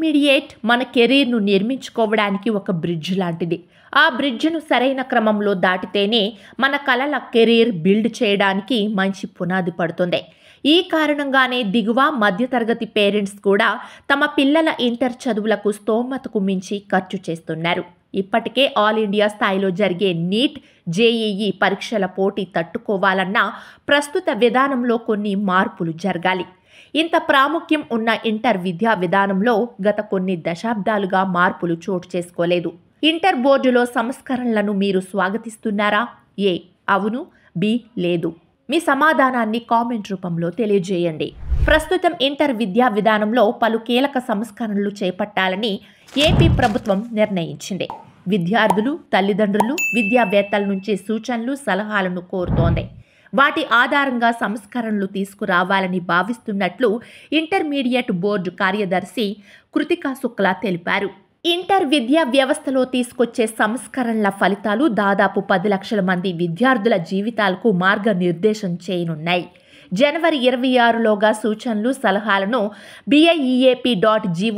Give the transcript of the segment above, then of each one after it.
Intermediate మన కెరీర్ను నిర్మించుకోవడానికి ఒక బ్రిడ్జ్ లాంటిది. ఆ బ్రిడ్జ్ను సరైన క్రమంలో దాటితేనే మన కలల కెరీర్ బిల్డ్ చేయడానికి మంచి పునాది పడుతుంది. ఈ కారణంగానే దిగువ మధ్యతరగతి పేరెంట్స్ కూడా తమ పిల్లల ఇంటర్ చదువులకు స్తోమతకు మించి ఖర్చు చేస్తున్నారు. ఇప్పటికే ఆల్ ఇండియా స్థాయిలో జరిగే నీట్, జేఈఈ పరీక్షల పోటీ తట్టుకోవాలన్నా ప్రస్తుత విధానంలో కొన్ని మార్పులు జరగాలి. ఇంత ప్రాముఖ్యం ఉన్న ఇంటర్ విద్యా విధానంలో గత కొన్ని దశాబ్దాలుగా మార్పులు చోటు చేసుకోలేదు. ఇంటర్ బోర్డులో సంస్కరణలను మీరు స్వాగతిస్తున్నారా? ఏ అవును, బి లేదు. మీ సమాధానాన్ని కామెంట్ రూపంలో తెలియజేయండి. ప్రస్తుతం ఇంటర్ విద్యా విధానంలో పలు కీలక సంస్కరణలు చేపట్టాలని ఏపీ ప్రభుత్వం నిర్ణయించింది. విద్యార్థులు, తల్లిదండ్రులు, విద్యావేత్తల నుంచి సూచనలు, సలహాలను కోరుతోంది. వాటి ఆధారంగా సంస్కరణలు తీసుకురావాలని భావిస్తున్నట్లు ఇంటర్మీడియట్ బోర్డు కార్యదర్శి కృతికా శుక్లా తెలిపారు. ఇంటర్ విద్యా వ్యవస్థలో తీసుకొచ్చే సంస్కరణల ఫలితాలు దాదాపు 10 లక్షల మంది విద్యార్థుల జీవితాలకు మార్గనిర్దేశం చేయనున్నాయి. జనవరి 26లోగా సూచనలు, సలహాలను biep.gov.in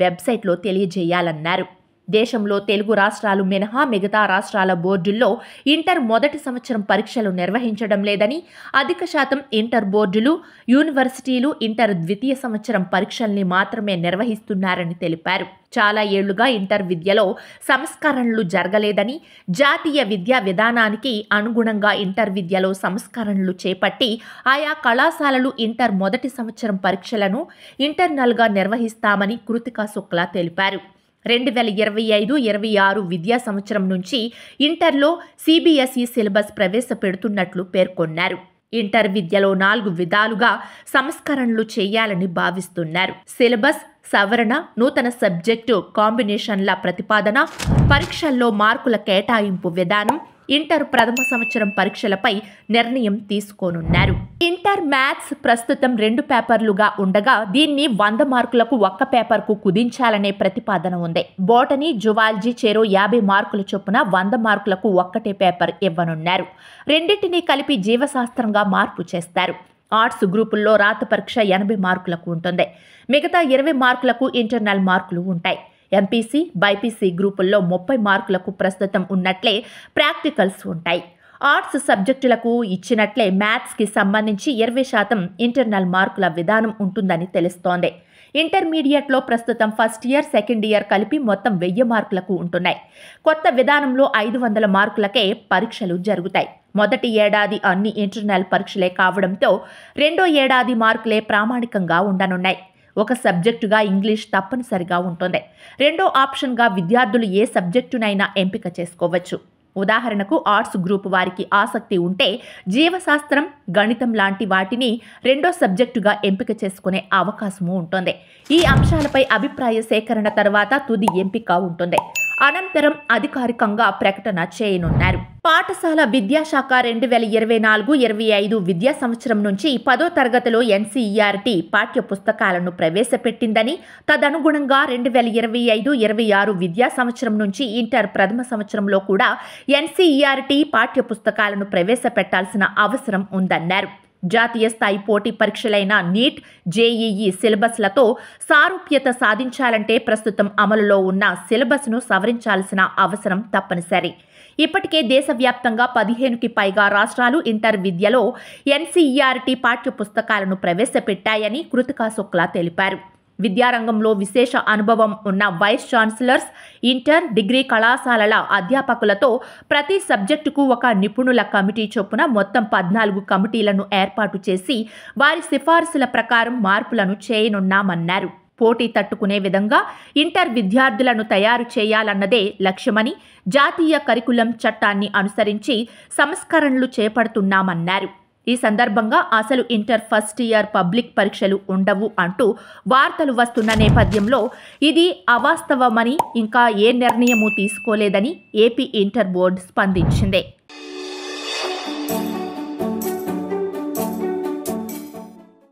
వెబ్సైట్లో తెలియజేయాలన్నారు. దేశంలో తెలుగు రాష్ట్రాలు మినహా మిగతా రాష్ట్రాల బోర్డుల్లో ఇంటర్ మొదటి సంవత్సరం పరీక్షలు నిర్వహించడం లేదని, అధిక శాతం ఇంటర్ బోర్డులు, యూనివర్సిటీలు ఇంటర్ ద్వితీయ సంవత్సరం పరీక్షల్ని మాత్రమే నిర్వహిస్తున్నారని తెలిపారు. చాలా ఏళ్లుగా ఇంటర్ విద్యలో సంస్కరణలు జరగలేదని, జాతీయ విద్యా విధానానికి అనుగుణంగా ఇంటర్ విద్యలో సంస్కరణలు చేపట్టి ఆయా కళాశాలలు ఇంటర్ మొదటి సంవత్సరం పరీక్షలను ఇంటర్నల్గా నిర్వహిస్తామని కృతికా శుక్లా తెలిపారు. 2025-26 విద్యా సంవత్సరం నుంచి ఇంటర్లో సిబిఎస్ఈ సిలబస్ ప్రవేశపెడుతున్నట్లు పేర్కొన్నారు. ఇంటర్ విద్యలో 4 విధాలుగా సంస్కరణలు చేయాలని భావిస్తున్నారు. సిలబస్ సవరణ, నూతన సబ్జెక్టు కాంబినేషన్ల ప్రతిపాదన, పరీక్షల్లో మార్కుల కేటాయింపు విధానం, ఇంటర్ ప్రథమ సంవత్సరం పరీక్షలపై నిర్ణయం తీసుకోనున్నారు. ఇంటర్ మ్యాథ్స్ ప్రస్తుతం 2 పేపర్లుగా ఉండగా దీన్ని 100 మార్కులకు 1 పేపర్కు కుదించాలనే ప్రతిపాదన ఉంది. బోటనీ, జువాలజీ చెరో 50 మార్కుల చొప్పున 100 మార్కులకు 1 పేపర్ ఇవ్వనున్నారు. రెండింటినీ కలిపి జీవశాస్త్రంగా మార్పు చేస్తారు. ఆర్ట్స్ గ్రూపుల్లో రాత పరీక్ష 80 మార్కులకు ఉంటుంది. మిగతా 20 మార్కులకు ఇంటర్నల్ మార్కులు ఉంటాయి. ఎంపీసీ, బైపీసీ గ్రూపుల్లో 30 మార్కులకు ప్రస్తుతం ఉన్నట్లే ప్రాక్టికల్స్ ఉంటాయి. ఆర్ట్స్ సబ్జెక్టులకు ఇచ్చినట్లే మ్యాథ్స్కి సంబంధించి 20% ఇంటర్నల్ మార్కుల విధానం ఉంటుందని తెలుస్తోంది. ఇంటర్మీడియట్లో ప్రస్తుతం ఫస్ట్ ఇయర్, సెకండ్ ఇయర్ కలిపి మొత్తం 1000 మార్కులకు ఉంటున్నాయి. కొత్త విధానంలో 500 మార్కులకే పరీక్షలు జరుగుతాయి. మొదటి ఏడాది అన్ని ఇంటర్నల్ పరీక్షలే కావడంతో రెండో ఏడాది మార్కులే ప్రామాణికంగా ఉండనున్నాయి. ఒక సబ్జెక్టుగా ఇంగ్లీష్ తప్పనిసరిగా ఉంటుంది. రెండో ఆప్షన్గా విద్యార్థులు ఏ సబ్జెక్టునైనా ఎంపిక చేసుకోవచ్చు. ఉదాహరణకు ఆర్ట్స్ గ్రూప్ వారికి ఆసక్తి ఉంటే జీవశాస్త్రం, గణితం లాంటి వాటిని రెండో సబ్జెక్టుగా ఎంపిక చేసుకునే అవకాశము ఉంటుంది. ఈ అంశాలపై అభిప్రాయ సేకరణ తర్వాత తుది ఎంపిక ఉంటుంది. అనంతరం అధికారికంగా ప్రకటన చేయనున్నారు. పాఠశాల విద్యాశాఖ 2024-25 విద్యా సంవత్సరం నుంచి 10వ తరగతిలో ఎన్సీఈఆర్టీ పాఠ్య పుస్తకాలను ప్రవేశపెట్టిందని, తదనుగుణంగా 2025-26 విద్యా సంవత్సరం నుంచి ఇంటర్ ప్రథమ సంవత్సరంలో కూడా ఎన్సీఈఆర్టీ పాఠ్య పుస్తకాలను ప్రవేశపెట్టాల్సిన అవసరం ఉందన్నారు. జాతీయ స్థాయి పోటీ పరీక్షలైన నీట్, జేఈఈ సిలబస్లతో సారూప్యత సాధించాలంటే ప్రస్తుతం అమలులో ఉన్న సిలబస్ను సవరించాల్సిన అవసరం తప్పనిసరి. ఇప్పటికే దేశవ్యాప్తంగా 15కి పైగా రాష్ట్రాలు ఇంటర్ విద్యలో ఎన్సీఈఆర్టీ పాఠ్య పుస్తకాలను ప్రవేశపెట్టాయని కృతికా శుక్లా తెలిపారు. విద్యారంగంలో విశేష అనుభవం ఉన్న వైస్ ఛాన్సలర్స్, ఇంటర్, డిగ్రీ కళాశాలల అధ్యాపకులతో ప్రతి సబ్జెక్టుకు ఒక నిపుణుల కమిటీ చొప్పున మొత్తం 14 కమిటీలను ఏర్పాటు చేసి వారి సిఫార్సుల ప్రకారం మార్పులను చేయనున్నామన్నారు. పోటీ తట్టుకునే విధంగా ఇంటర్ విద్యార్థులను తయారు చేయాలన్నదే లక్ష్యమని, జాతీయ కరికులం చట్టాన్ని అనుసరించి సంస్కరణలు చేపడుతున్నామన్నారు. ఈ సందర్భంగా అసలు ఇంటర్ ఫస్ట్ ఇయర్ పబ్లిక్ పరీక్షలు ఉండవు అంటూ వార్తలు వస్తున్న నేపథ్యంలో ఇది అవాస్తవమని, ఇంకా ఏ నిర్ణయమూ తీసుకోలేదని ఏపీ ఇంటర్ బోర్డు స్పందించింది.